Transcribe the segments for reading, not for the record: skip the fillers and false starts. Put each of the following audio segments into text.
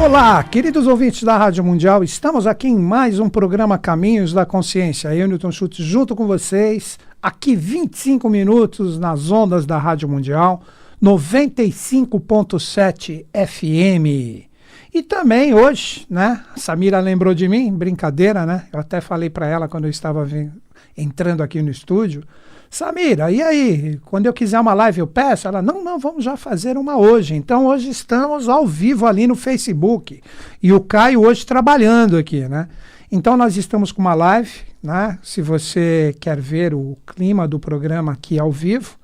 Olá, queridos ouvintes da Rádio Mundial, estamos aqui em mais um programa Caminhos da Consciência. Eu, Newton Schultz, junto com vocês, aqui 25 minutos nas ondas da Rádio Mundial, 95.7 FM. E também hoje, né, a Samira lembrou de mim, brincadeira, né? Eu até falei para ela quando eu estava entrando aqui no estúdio, Samira, e aí, quando eu quiser uma live eu peço? Ela, não, vamos já fazer uma hoje. Então hoje estamos ao vivo ali no Facebook. E o Caio hoje trabalhando aqui, né? Então nós estamos com uma live, né? Se você quer ver o clima do programa aqui ao vivo,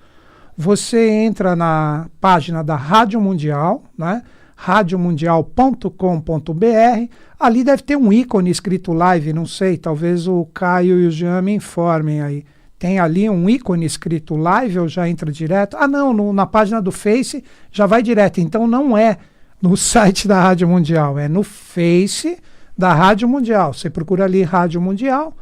você entra na página da Rádio Mundial, né? radiomundial.com.br. Ali deve ter um ícone escrito live, não sei, talvez o Caio e o Jean me informem aí. Tem ali um ícone escrito live ou já entra direto? Ah, não, na página do Face já vai direto. Então não é no site da Rádio Mundial, é no Face da Rádio Mundial. Você procura ali Rádio Mundial,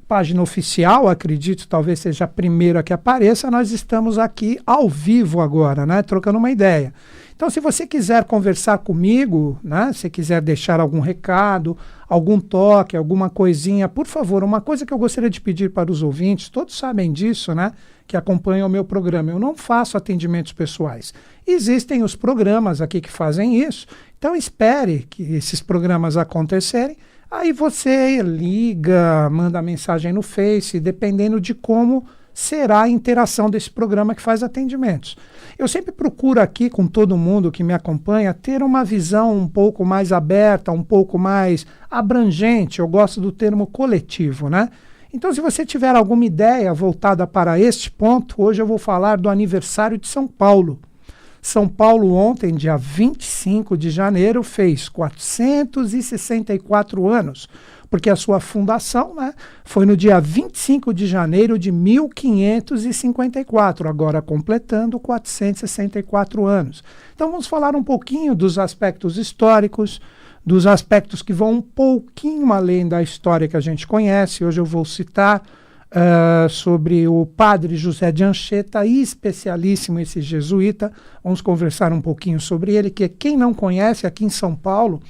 página oficial, acredito, talvez seja a primeira que apareça. Nós estamos aqui ao vivo agora, né? Trocando uma ideia. Então, se você quiser conversar comigo, né? Se quiser deixar algum recado, algum toque, alguma coisinha, por favor, uma coisa que eu gostaria de pedir para os ouvintes, todos sabem disso, né? Que acompanham o meu programa. Eu não faço atendimentos pessoais. Existem os programas aqui que fazem isso, então espere que esses programas acontecerem. Aí você liga, manda mensagem no Face, dependendo de como será a interação desse programa que faz atendimentos. Eu sempre procuro aqui, com todo mundo que me acompanha, ter uma visão um pouco mais aberta, um pouco mais abrangente. Eu gosto do termo coletivo, né? Então, se você tiver alguma ideia voltada para este ponto, hoje eu vou falar do aniversário de São Paulo. São Paulo ontem, dia 25 de janeiro, fez 464 anos, porque a sua fundação, né, foi no dia 25 de janeiro de 1554, agora completando 464 anos. Então vamos falar um pouquinho dos aspectos históricos, dos aspectos que vão um pouquinho além da história que a gente conhece. Hoje eu vou citar sobre o padre José de Anchieta, especialíssimo esse jesuíta. Vamos conversar um pouquinho sobre ele, que quem não conhece aqui em São Paulo,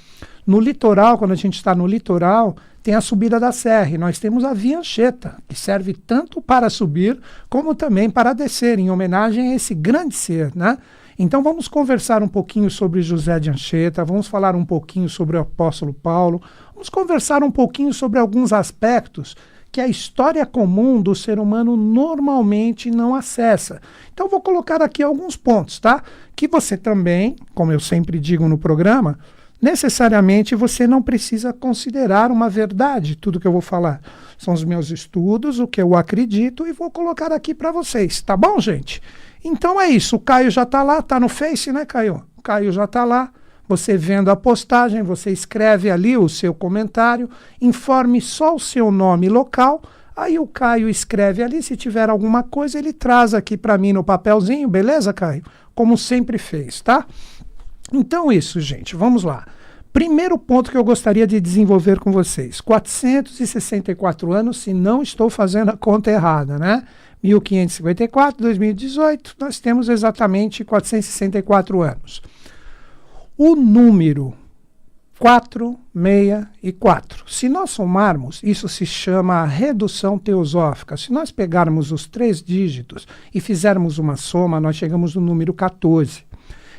no litoral, quando a gente está no litoral, tem a subida da serra, e nós temos a Via Anchieta, que serve tanto para subir como também para descer, em homenagem a esse grande ser, né? Então vamos conversar um pouquinho sobre José de Anchieta, vamos falar um pouquinho sobre o apóstolo Paulo, vamos conversar um pouquinho sobre alguns aspectos que a história comum do ser humano normalmente não acessa. Então vou colocar aqui alguns pontos, tá? Que você também, como eu sempre digo no programa, necessariamente você não precisa considerar uma verdade tudo que eu vou falar. São os meus estudos, o que eu acredito, e vou colocar aqui para vocês, tá bom, gente? Então é isso, o Caio já está lá, está no Face, né, Caio? O Caio já está lá. Você vendo a postagem, você escreve ali o seu comentário, informe só o seu nome local, aí o Caio escreve ali, se tiver alguma coisa ele traz aqui para mim no papelzinho, beleza, Caio? Como sempre fez, tá? Então isso, gente, vamos lá. Primeiro ponto que eu gostaria de desenvolver com vocês, 464 anos, se não estou fazendo a conta errada, né? 1554, 2018, nós temos exatamente 464 anos. O número 464, se nós somarmos, isso se chama redução teosófica. Se nós pegarmos os 3 dígitos e fizermos uma soma, nós chegamos no número 14.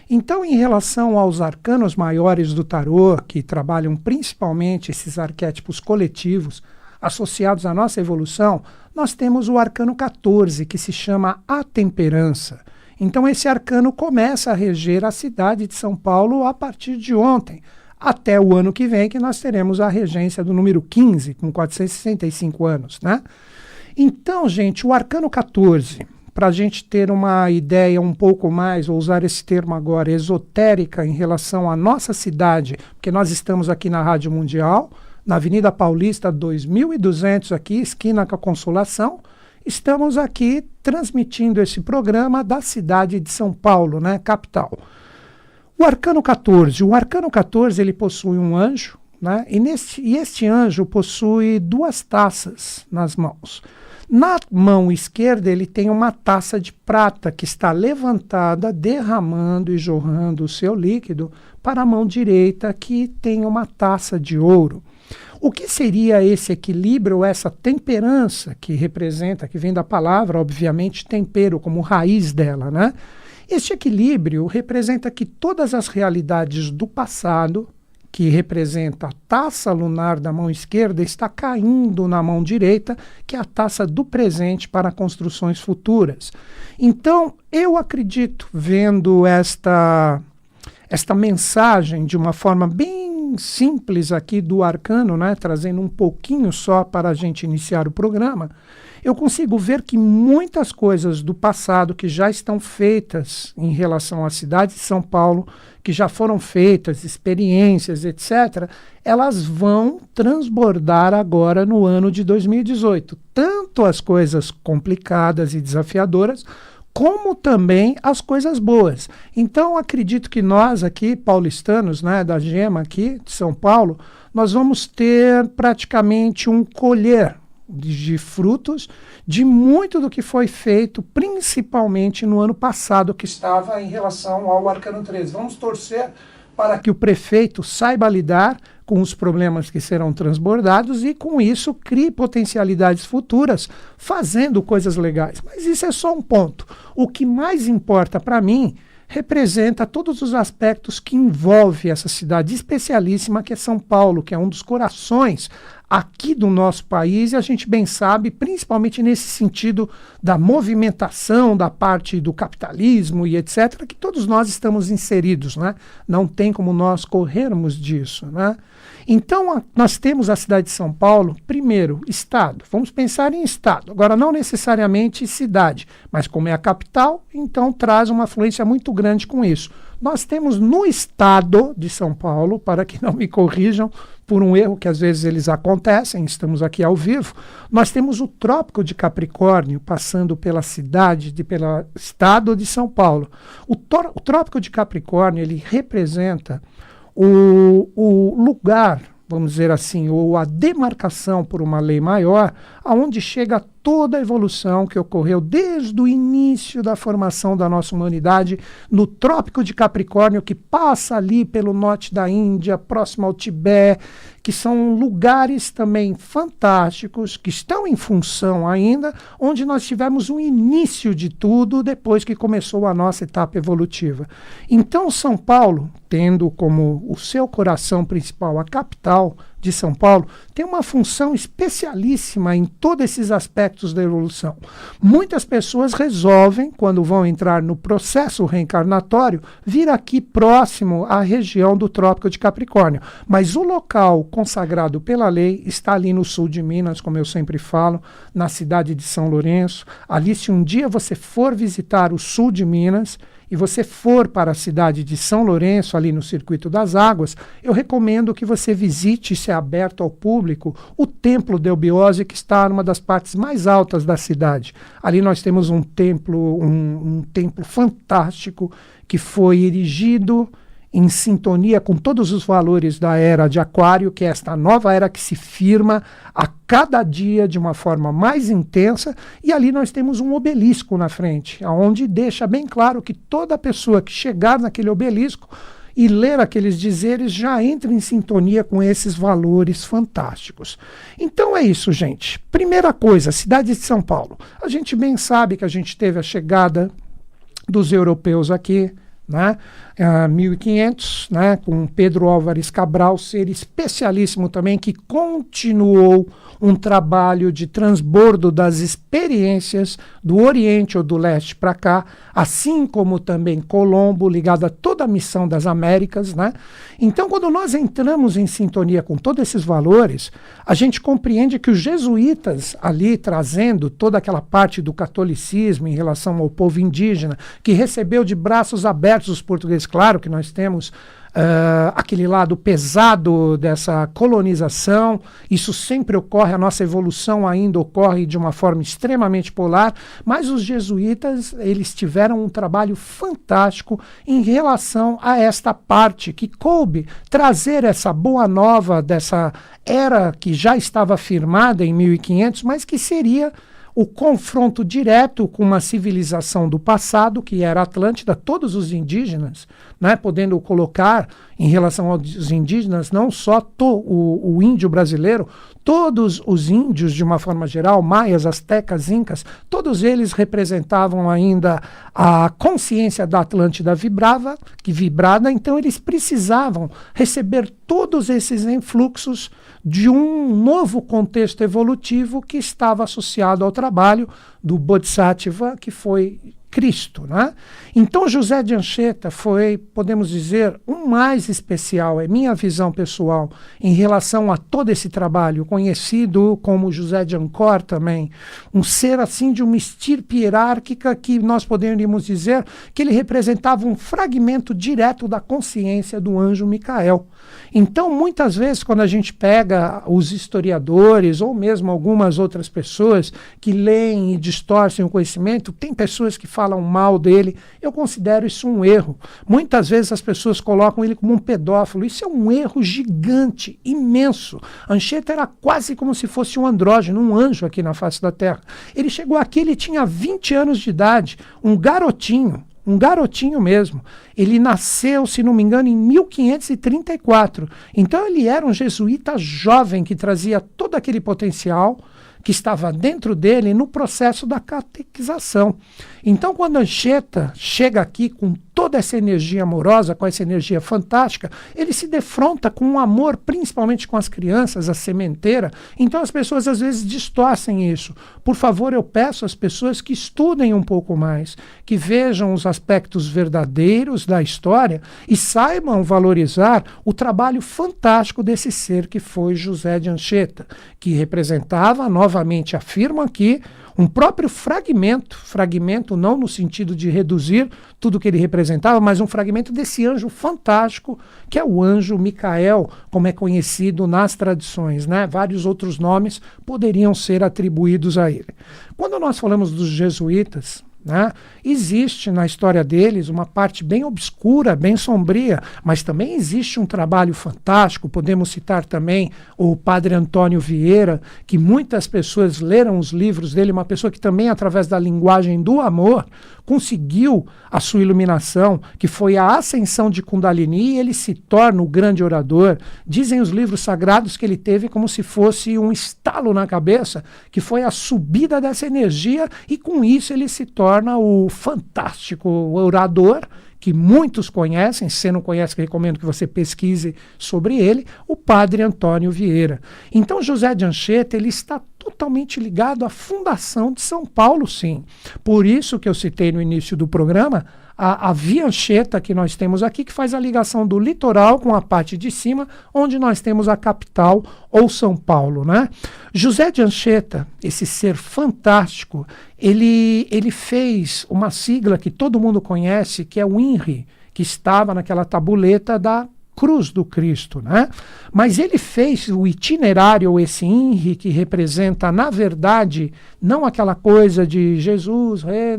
Então, em relação aos arcanos maiores do tarô, que trabalham principalmente esses arquétipos coletivos associados à nossa evolução, nós temos o arcano 14, que se chama a temperança. Então esse arcano começa a reger a cidade de São Paulo a partir de ontem, até o ano que vem, que nós teremos a regência do número 15, com 465 anos, né? Então, gente, o arcano 14, para a gente ter uma ideia um pouco mais, vou usar esse termo agora, esotérica em relação à nossa cidade, porque nós estamos aqui na Rádio Mundial, na Avenida Paulista 2200, aqui, esquina com a Consolação. Estamos aqui transmitindo esse programa da cidade de São Paulo, né, capital. O arcano 14, ele possui um anjo, né, e este anjo possui 2 taças nas mãos. Na mão esquerda ele tem uma taça de prata que está levantada, derramando e jorrando o seu líquido para a mão direita que tem uma taça de ouro. O que seria esse equilíbrio, essa temperança que representa, que vem da palavra, obviamente, tempero como raiz dela, né? Este equilíbrio representa que todas as realidades do passado, que representa a taça lunar da mão esquerda, está caindo na mão direita, que é a taça do presente para construções futuras. Então, eu acredito, vendo esta mensagem de uma forma bem simples aqui do arcano, né, trazendo um pouquinho só para a gente iniciar o programa, eu consigo ver que muitas coisas do passado que já estão feitas em relação à cidade de São Paulo, que já foram feitas, experiências, etc., elas vão transbordar agora no ano de 2018. Tanto as coisas complicadas e desafiadoras, como também as coisas boas. Então, acredito que nós aqui, paulistanos, né, da Gema aqui, de São Paulo, nós vamos ter praticamente um colher de frutos de muito do que foi feito, principalmente no ano passado, que estava em relação ao Arcano 13. Vamos torcer para que o prefeito saiba lidar com os problemas que serão transbordados e, com isso, crie potencialidades futuras, fazendo coisas legais. Mas isso é só um ponto. O que mais importa para mim representa todos os aspectos que envolve essa cidade especialíssima que é São Paulo, que é um dos corações aqui do nosso país, e a gente bem sabe, principalmente nesse sentido da movimentação da parte do capitalismo e etc., que todos nós estamos inseridos, né? Não tem como nós corrermos disso, né? Então, nós temos a cidade de São Paulo, primeiro, estado. Vamos pensar em estado. Agora, não necessariamente cidade, mas como é a capital, então traz uma afluência muito grande com isso. Nós temos no estado de São Paulo, para que não me corrijam por um erro que às vezes eles acontecem, estamos aqui ao vivo, nós temos o Trópico de Capricórnio passando pela cidade, pelo estado de São Paulo. O Trópico de Capricórnio, ele representa o lugar, vamos dizer assim, ou a demarcação por uma lei maior, aonde chega toda a evolução que ocorreu desde o início da formação da nossa humanidade no Trópico de Capricórnio, que passa ali pelo norte da Índia, próximo ao Tibete, que são lugares também fantásticos, que estão em função ainda, onde nós tivemos o início de tudo depois que começou a nossa etapa evolutiva. Então, São Paulo, tendo como o seu coração principal a capital de São Paulo, tem uma função especialíssima em todos esses aspectos da evolução. Muitas pessoas resolvem, quando vão entrar no processo reencarnatório, vir aqui próximo à região do Trópico de Capricórnio. Mas o local consagrado pela lei está ali no sul de Minas, como eu sempre falo, na cidade de São Lourenço. Ali, se um dia você for visitar o sul de Minas e você for para a cidade de São Lourenço, ali no Circuito das Águas, eu recomendo que você visite, se é aberto ao público, o Templo de Eubiose, que está numa das partes mais altas da cidade. Ali nós temos um templo fantástico que foi erigido em sintonia com todos os valores da era de Aquário, que é esta nova era que se firma a cada dia de uma forma mais intensa, e ali nós temos um obelisco na frente, onde deixa bem claro que toda pessoa que chegar naquele obelisco e ler aqueles dizeres já entra em sintonia com esses valores fantásticos. Então é isso, gente. Primeira coisa, cidade de São Paulo. A gente bem sabe que a gente teve a chegada dos europeus aqui, né? 1500, né? Com Pedro Álvares Cabral, ser especialíssimo também, que continuou um trabalho de transbordo das experiências do Oriente ou do Leste para cá, assim como também Colombo, ligado a toda a missão das Américas, né? Então, quando nós entramos em sintonia com todos esses valores, a gente compreende que os jesuítas ali trazendo toda aquela parte do catolicismo em relação ao povo indígena, que recebeu de braços abertos os portugueses. Claro que nós temos aquele lado pesado dessa colonização, isso sempre ocorre, a nossa evolução ainda ocorre de uma forma extremamente polar, mas os jesuítas, eles tiveram um trabalho fantástico em relação a esta parte, que coube trazer essa boa nova dessa era que já estava firmada em 1500, mas que seria o confronto direto com uma civilização do passado, que era a Atlântida, todos os indígenas, né, podendo colocar em relação aos indígenas, não só o índio brasileiro, todos os índios, de uma forma geral, maias, astecas, incas, todos eles representavam ainda a consciência da Atlântida vibrada, então eles precisavam receber todos esses influxos de um novo contexto evolutivo que estava associado ao trabalho do Bodhisattva, que foi Cristo, né? Então José de Anchieta foi, podemos dizer, um mais especial, é minha visão pessoal, em relação a todo esse trabalho, conhecido como José de Ancor também, um ser assim de uma estirpe hierárquica que nós poderíamos dizer que ele representava um fragmento direto da consciência do anjo Micael. Então, muitas vezes, quando a gente pega os historiadores, ou mesmo algumas outras pessoas que leem e distorcem o conhecimento, tem pessoas que falam mal dele, eu considero isso um erro. Muitas vezes as pessoas colocam ele como um pedófilo, isso é um erro gigante, imenso. Anchieta era quase como se fosse um andrógeno, um anjo aqui na face da Terra. Ele chegou aqui, ele tinha 20 anos de idade, um garotinho mesmo. Ele nasceu, se não me engano, em 1534. Então ele era um jesuíta jovem que trazia todo aquele potencial que estava dentro dele no processo da catequização. Então, quando Anchieta chega aqui com toda essa energia amorosa, com essa energia fantástica, ele se defronta com um amor, principalmente com as crianças, a sementeira. Então, as pessoas às vezes distorcem isso. Por favor, eu peço às pessoas que estudem um pouco mais, que vejam os aspectos verdadeiros da história e saibam valorizar o trabalho fantástico desse ser que foi José de Anchieta, que representava, novamente afirmo aqui, um próprio fragmento não no sentido de reduzir tudo que ele representava, mas um fragmento desse anjo fantástico, que é o anjo Micael, como é conhecido nas tradições, né? Vários outros nomes poderiam ser atribuídos a ele. Quando nós falamos dos jesuítas, né, existe na história deles uma parte bem obscura, bem sombria, mas também existe um trabalho fantástico. Podemos citar também o padre Antônio Vieira, que muitas pessoas leram os livros dele, uma pessoa que também, através da linguagem do amor, conseguiu a sua iluminação, que foi a ascensão de Kundalini, e ele se torna o grande orador. Dizem os livros sagrados que ele teve como se fosse um estalo na cabeça, que foi a subida dessa energia, e com isso ele se torna o fantástico orador, que muitos conhecem. Se você não conhece, recomendo que você pesquise sobre ele, o padre Antônio Vieira. Então José de Anchieta, ele está totalmente ligado à fundação de São Paulo, sim. Por isso que eu citei no início do programa a Via Anchieta que nós temos aqui, que faz a ligação do litoral com a parte de cima, onde nós temos a capital, ou São Paulo, né? José de Anchieta, esse ser fantástico, ele fez uma sigla que todo mundo conhece, que é o INRI, que estava naquela tabuleta da Cruz do Cristo, né? Mas ele fez o itinerário, ou esse INRI, que representa, na verdade, não aquela coisa de Jesus, rei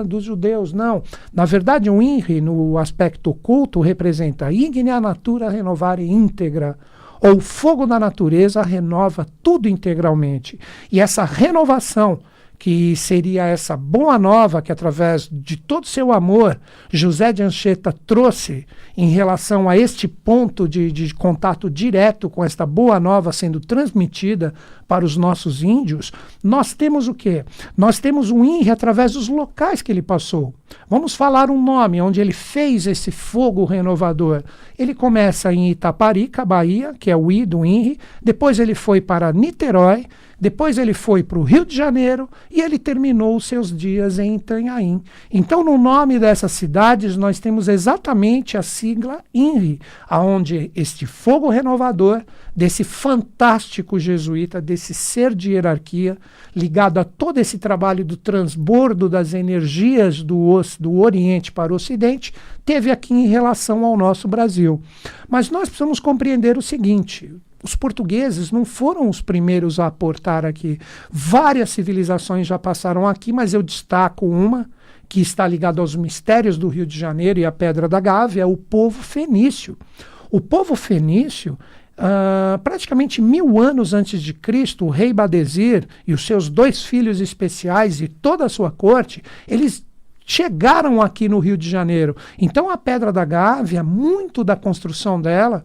dos judeus, não. Na verdade, o INRI, no aspecto oculto, representa Ignea Natura Renovare Íntegra, ou fogo da natureza renova tudo integralmente. E essa renovação, que seria essa boa nova que, através de todo o seu amor, José de Anchieta trouxe em relação a este ponto de contato direto com esta boa nova sendo transmitida para os nossos índios, nós temos o quê? Nós temos um INRI através dos locais que ele passou. Vamos falar um nome onde ele fez esse fogo renovador. Ele começa em Itaparica, Bahia, que é o I do INRI, depois ele foi para Niterói, depois ele foi para o Rio de Janeiro e ele terminou os seus dias em Itanhaém. Então, no nome dessas cidades, nós temos exatamente a sigla INRI, aonde este fogo renovador desse fantástico jesuíta, desse ser de hierarquia, ligado a todo esse trabalho do transbordo das energias do Oriente para o Ocidente, teve aqui em relação ao nosso Brasil. Mas nós precisamos compreender o seguinte: os portugueses não foram os primeiros a aportar aqui. Várias civilizações já passaram aqui, mas eu destaco uma que está ligada aos mistérios do Rio de Janeiro e à Pedra da Gávea, é o povo fenício. O povo fenício, praticamente 1000 anos antes de Cristo, o rei Badesir e os seus 2 filhos especiais e toda a sua corte, eles chegaram aqui no Rio de Janeiro. Então a Pedra da Gávea, muito da construção dela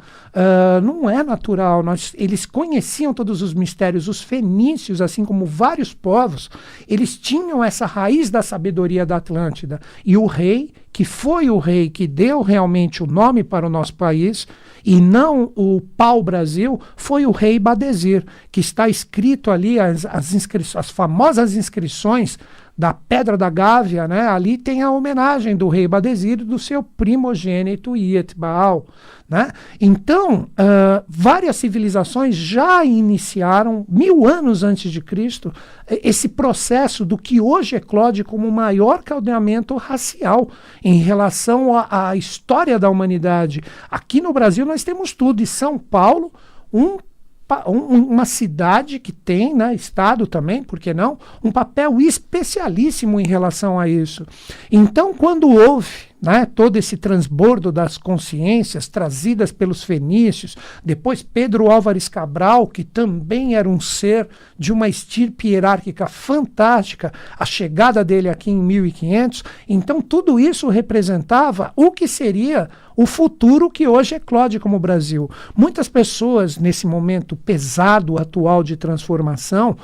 não é natural. Eles conheciam todos os mistérios. Os fenícios, assim como vários povos, eles tinham essa raiz da sabedoria da Atlântida. E o rei, que foi o rei que deu realmente o nome para o nosso país, e não o pau-brasil, foi o rei Badesir, que está escrito ali, as famosas inscrições da Pedra da Gávea, né? Ali tem a homenagem do rei Badesir e do seu primogênito Ietbaal, né? Então, várias civilizações já iniciaram, 1000 anos antes de Cristo, esse processo do que hoje eclode como o maior caldeamento racial em relação à história da humanidade. Aqui no Brasil nós temos tudo, e São Paulo, uma cidade que tem, né, estado também, por que não, um papel especialíssimo em relação a isso. Então, quando houve, né, todo esse transbordo das consciências trazidas pelos fenícios, depois Pedro Álvares Cabral, que também era um ser de uma estirpe hierárquica fantástica, a chegada dele aqui em 1500, então tudo isso representava o que seria o futuro que hoje eclode como o Brasil. Muitas pessoas, nesse momento pesado atual de transformação,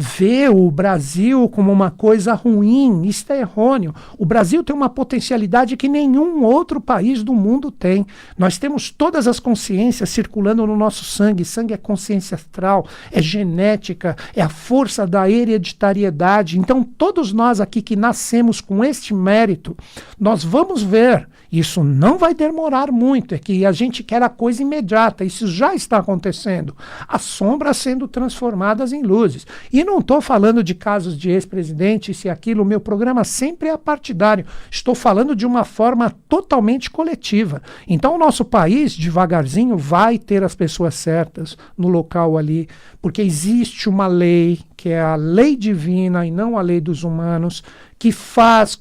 vê o Brasil como uma coisa ruim. Isso é errôneo. O Brasil tem uma potencialidade que nenhum outro país do mundo tem. Nós temos todas as consciências circulando no nosso sangue. Sangue é consciência astral, é genética, é a força da hereditariedade. Então, todos nós aqui que nascemos com este mérito, nós vamos ver, isso não vai demorar muito, é que a gente quer a coisa imediata, isso já está acontecendo. As sombras sendo transformadas em luzes. E não estou falando de casos de ex-presidente, isso e aquilo, o meu programa sempre é partidário. Estou falando de uma forma totalmente coletiva. Então o nosso país, devagarzinho, vai ter as pessoas certas no local ali, porque existe uma lei, que é a lei divina e não a lei dos humanos,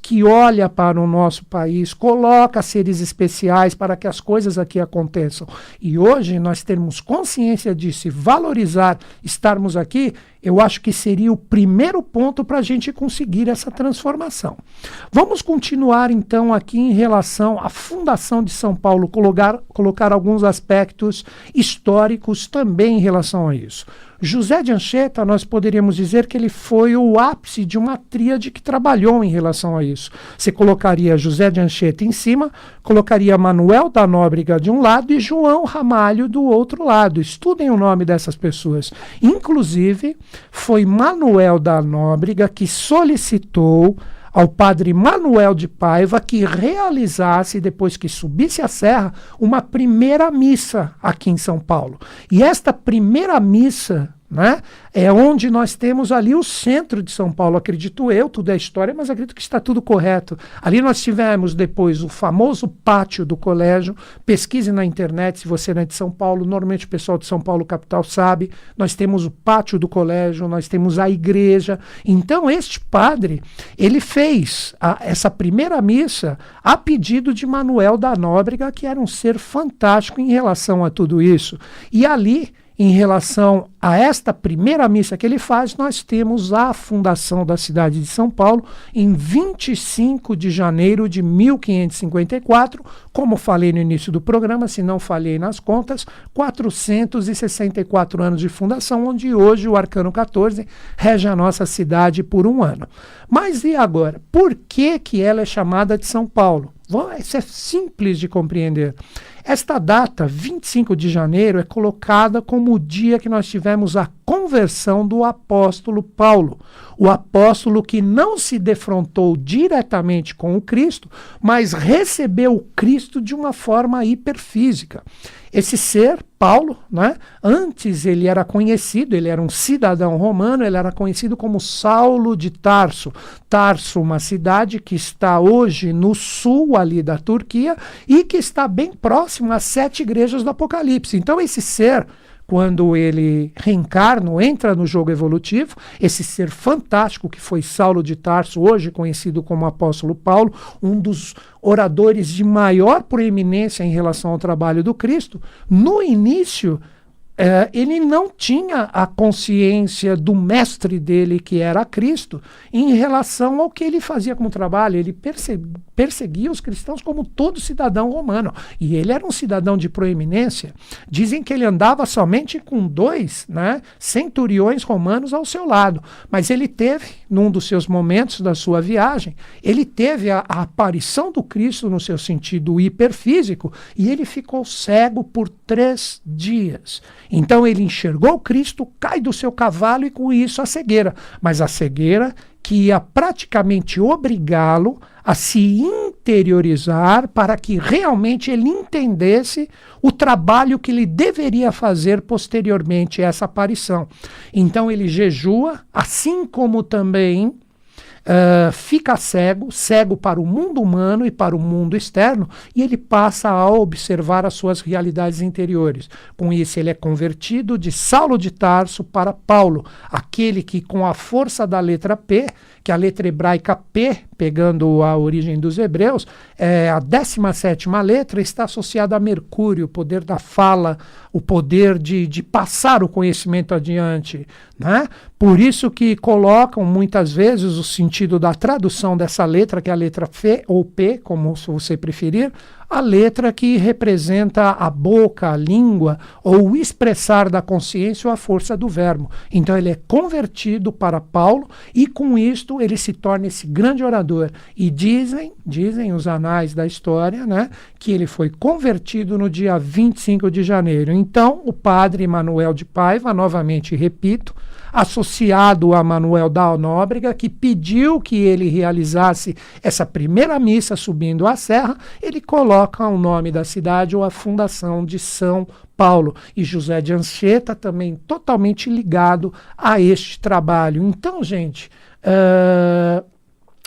que olha para o nosso país, coloca seres especiais para que as coisas aqui aconteçam. E hoje nós termos consciência disso e valorizar estarmos aqui, eu acho que seria o primeiro ponto para a gente conseguir essa transformação. Vamos continuar então aqui em relação à fundação de São Paulo, colocar alguns aspectos históricos também em relação a isso. José de Anchieta, nós poderíamos dizer que ele foi o ápice de uma tríade que trabalhou em relação a isso. Você colocaria José de Anchieta em cima, colocaria Manuel da Nóbrega de um lado e João Ramalho do outro lado. Estudem o nome dessas pessoas. Inclusive, foi Manuel da Nóbrega que solicitou ao padre Manuel de Paiva que realizasse, depois que subisse a serra, uma primeira missa aqui em São Paulo. E esta primeira missa, né, é onde nós temos ali o centro de São Paulo, acredito eu, tudo é história, mas acredito que está tudo correto. Ali nós tivemos depois o famoso pátio do colégio, pesquise na internet, se você não é de São Paulo, normalmente o pessoal de São Paulo capital sabe, nós temos o pátio do colégio, nós temos a igreja. Então este padre, ele fez essa primeira missa a pedido de Manuel da Nóbrega, que era um ser fantástico em relação a tudo isso. E ali, em relação a esta primeira missa que ele faz, nós temos a fundação da cidade de São Paulo em 25 de janeiro de 1554, como falei no início do programa, se não falhei nas contas, 464 anos de fundação, onde hoje o Arcano 14 rege a nossa cidade por um ano. Mas e agora? Por que ela é chamada de São Paulo? Isso é simples de compreender. Esta data, 25 de janeiro, é colocada como o dia que nós tivemos a conversão do apóstolo Paulo. O apóstolo que não se defrontou diretamente com o Cristo, mas recebeu o Cristo de uma forma hiperfísica. Esse ser, Paulo, né, antes ele era conhecido, ele era um cidadão romano, ele era conhecido como Saulo de Tarso. Tarso, uma cidade que está hoje no sul ali da Turquia e que está bem próximo às 7 igrejas do Apocalipse. Então esse ser, quando ele reencarna, entra no jogo evolutivo, esse ser fantástico que foi Saulo de Tarso, hoje conhecido como apóstolo Paulo, um dos oradores de maior proeminência em relação ao trabalho do Cristo, no início, ele não tinha a consciência do mestre dele, que era Cristo, em relação ao que ele fazia como trabalho. Ele perseguia os cristãos como todo cidadão romano. E ele era um cidadão de proeminência. Dizem que ele andava somente com 2, né, centuriões romanos ao seu lado. Mas ele teve, num dos seus momentos da sua viagem, ele teve a aparição do Cristo no seu sentido hiperfísico, e ele ficou cego por 3 dias. Então ele enxergou Cristo, cai do seu cavalo e com isso a cegueira. Mas a cegueira que ia praticamente obrigá-lo a se interiorizar para que realmente ele entendesse o trabalho que ele deveria fazer posteriormente a essa aparição. Então ele jejua, assim como também fica cego para o mundo humano e para o mundo externo, e ele passa a observar as suas realidades interiores. Com isso ele é convertido de Saulo de Tarso para Paulo, aquele que com a força da letra P, que a letra hebraica P, pegando a origem dos hebreus, a 17ª letra está associada a Mercúrio, o poder da fala, o poder de passar o conhecimento adiante, né? Por isso que colocam muitas vezes o sentido da tradução dessa letra, que é a letra F ou P, como você preferir, a letra que representa a boca, a língua, ou o expressar da consciência ou a força do verbo. Então ele é convertido para Paulo e com isto ele se torna esse grande orador. E dizem os anais da história, né, que ele foi convertido no dia 25 de janeiro. Então o padre Manuel de Paiva, novamente repito, associado a Manuel da Nóbrega, que pediu que ele realizasse essa primeira missa subindo a serra, ele coloca o nome da cidade ou a fundação de São Paulo. E José de Anchieta também totalmente ligado a este trabalho. Então, gente,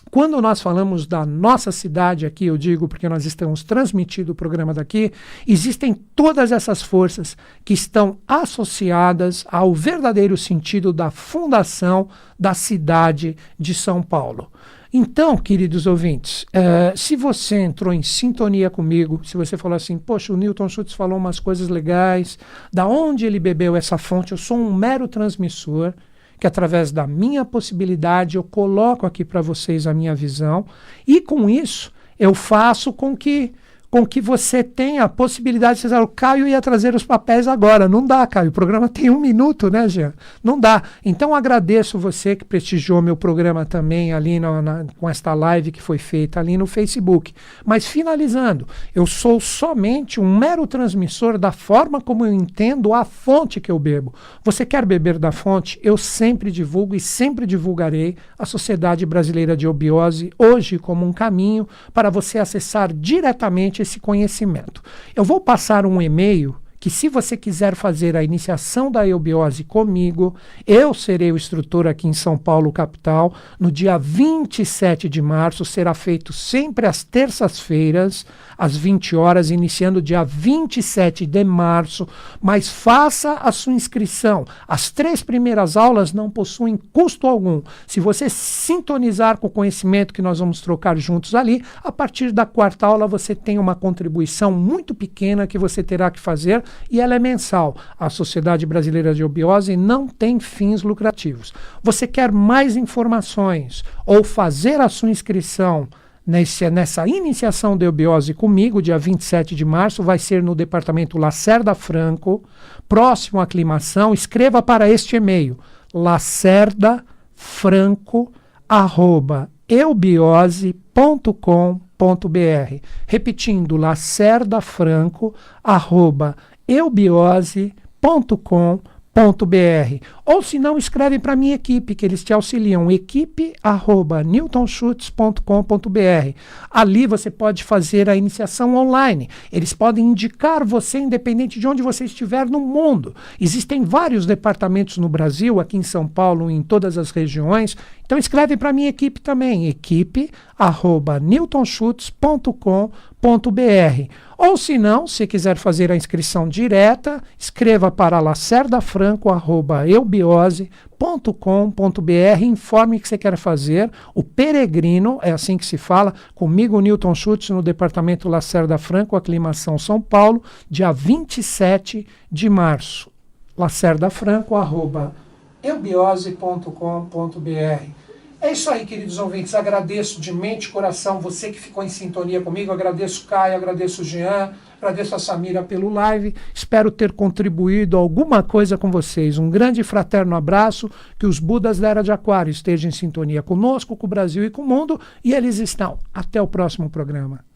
quando nós falamos da nossa cidade aqui, eu digo porque nós estamos transmitindo o programa daqui, existem todas essas forças que estão associadas ao verdadeiro sentido da fundação da cidade de São Paulo. Então, queridos ouvintes, se você entrou em sintonia comigo, se você falou assim, poxa, o Newton Schultz falou umas coisas legais, da onde ele bebeu essa fonte? Eu sou um mero transmissor, que através da minha possibilidade eu coloco aqui para vocês a minha visão, e com isso eu faço com que você tenha a possibilidade de dizer, o Caio ia trazer os papéis agora. Não dá, Caio, o programa tem 1 minuto, né, Jean? Não dá. Então agradeço você que prestigiou meu programa também ali com esta live que foi feita ali no Facebook. Mas finalizando, eu sou somente um mero transmissor da forma como eu entendo a fonte que eu bebo. Você quer beber da fonte? Eu sempre divulgo e sempre divulgarei a Sociedade Brasileira de Eubiose hoje como um caminho para você acessar diretamente esse conhecimento. Eu vou passar um e-mail que, se você quiser fazer a iniciação da eubiose comigo, eu serei o instrutor aqui em São Paulo, capital, no dia 27 de março, será feito sempre às terças-feiras, às 20 horas, iniciando dia 27 de março, mas faça a sua inscrição. As 3 primeiras aulas não possuem custo algum. Se você sintonizar com o conhecimento que nós vamos trocar juntos ali, a partir da 4ª aula você tem uma contribuição muito pequena que você terá que fazer, e ela é mensal. A Sociedade Brasileira de Eubiose não tem fins lucrativos. Você quer mais informações ou fazer a sua inscrição nessa iniciação da eubiose comigo, dia 27 de março, vai ser no departamento Lacerda Franco, próximo à aclimação. Escreva para este e-mail, lacerdafranco@eubiose.com.br. Repetindo, lacerdafranco@eubiose.com.br. Ou se não, escreve para a minha equipe, que eles te auxiliam, equipe@newtonschutz.com.br. Ali você pode fazer a iniciação online. Eles podem indicar você independente de onde você estiver no mundo. Existem vários departamentos no Brasil, aqui em São Paulo, em todas as regiões. Então escreve para a minha equipe também, equipe@newtonschutz.com.br. Ou se não, se quiser fazer a inscrição direta, escreva para lacerdafranco@eubiose.com.br, informe o que você quer fazer. O peregrino, é assim que se fala, comigo, Newton Schultz, no departamento Lacerda Franco, Aclimação São Paulo, dia 27 de março. lacerdafranco@eubiose.com.br. É isso aí, queridos ouvintes. Agradeço de mente e coração você que ficou em sintonia comigo. Agradeço o Caio, agradeço o Jean, agradeço a Samira pelo live. Espero ter contribuído alguma coisa com vocês. Um grande e fraterno abraço. Que os Budas da Era de Aquário estejam em sintonia conosco, com o Brasil e com o mundo. E eles estão. Até o próximo programa.